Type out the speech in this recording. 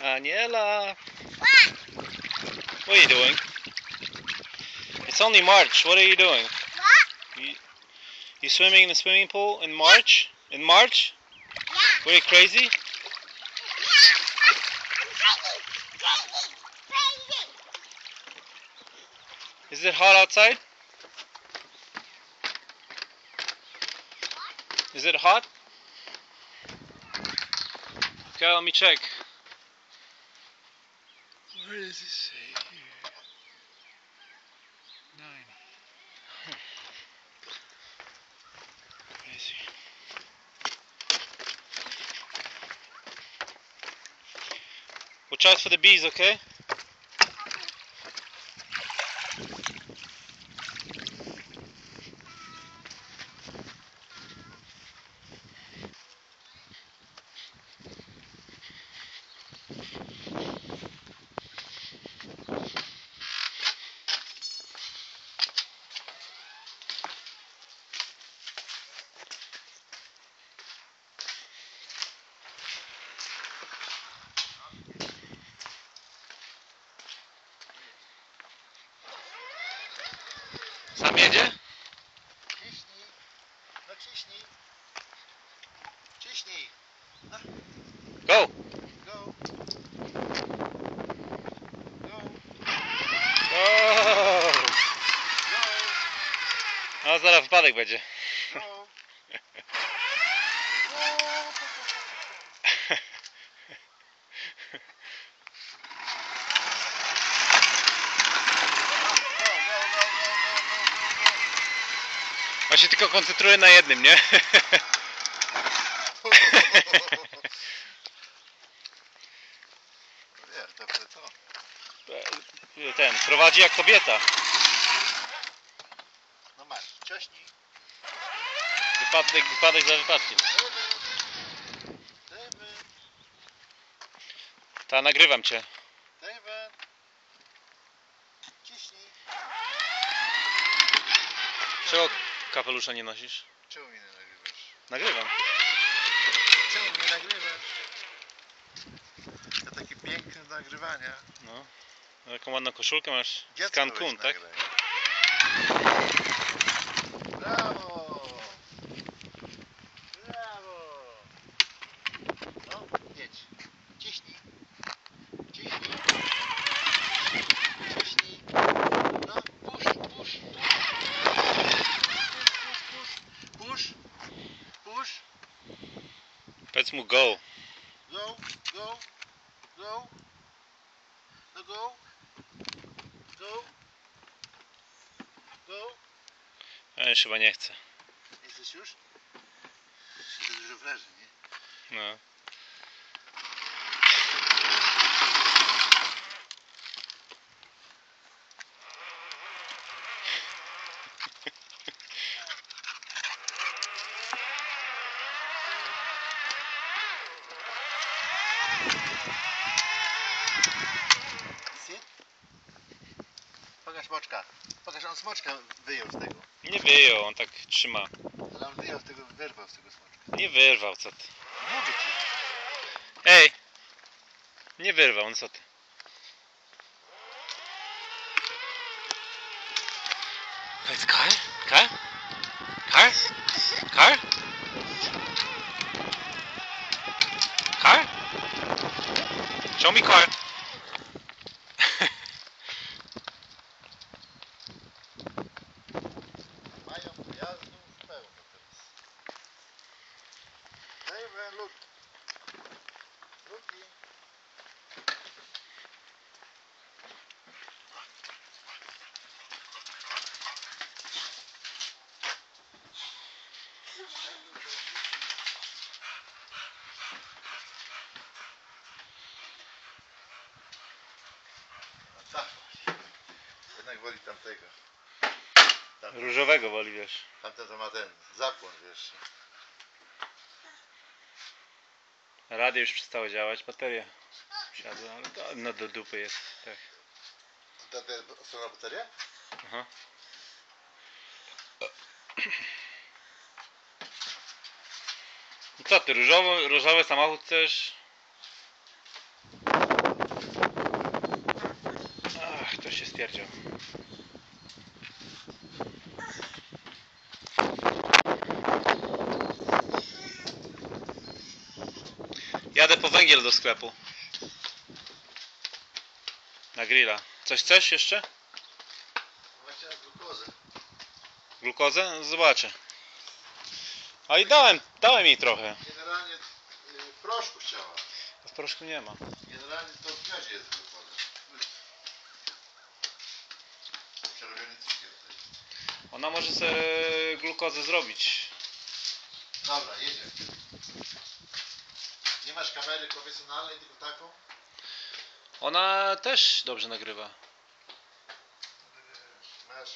Aniela! What are you doing? It's only March. What are you doing? What? You swimming in the swimming pool in March? In March? Yeah. Were you crazy? Yeah. I'm crazy. Is it hot outside? Is it hot? Okay, let me check. Where does it say here? 9. Where is he? Watch out for the bees, okay? Sam jedzie? Ciśnij. No ciśnij. Ciśnij. Go! Go. Go. Oh! Go. No zaraz wypadek będzie. Go. On się tylko koncentruje na jednym, nie? Wiesz, dobre to. Ten, prowadzi jak kobieta. No masz, ciśnij. Wypadek za wypadkiem. David. Ta, nagrywam cię. David. Ciśnij. Czego kapelusza nie nosisz? Czemu mnie nie nagrywasz? Nagrywam. Czemu mnie nagrywasz? To takie piękne do nagrywania. No. Taką ładną koszulkę masz z Dziecko Cancun, weź tak? nagraj. Brawo! Brawo! No, jedź. Ciśnij. Ciśnij. Ciśnij. No, push, push, push. Push, push, push. Push. Powiedz mu go. Go, go, go. No go. Go. Go. A już chyba nie chce. Jesteś już? Się za dużo wrażeń, nie? No. Sit. Pokaż smoczka. Pokaż, on smoczka wyjął z tego. Nie wyjął, on tak trzyma. Ale on wyjął z tego, wyrwał z tego smoczka. Nie wyrwał, co ty. Mówię ci. Ej! Nie wyrwał, no co ty. Powiedz car? Car? Car? Car? Car? Show me car. Mają pojazdów pełno teraz. David, look. Looking. No tak. Jednak woli tamtego. Różowego woli, wiesz. Tamten to ma ten zapłon, wiesz. Radio już przestało działać, bateria siadła, ale to no do dupy jest. Tak. Ta strona bateria? Aha. No co ty, różowy samochód chcesz? ktoś się stwierdził. Jadę po węgiel do sklepu. Na grilla. Coś chcesz jeszcze? No chciałem glukozę. Glukozę? No, zobaczę. A i dałem jej trochę. Generalnie w proszku chciała. W proszku nie ma. Generalnie to w miodzie jest glukoza. Przerobiony cukier tutaj. Ona może sobie glukozę zrobić. Dobra, jedziemy. Nie masz kamery profesjonalnej, tylko taką? Ona też dobrze nagrywa. Masz.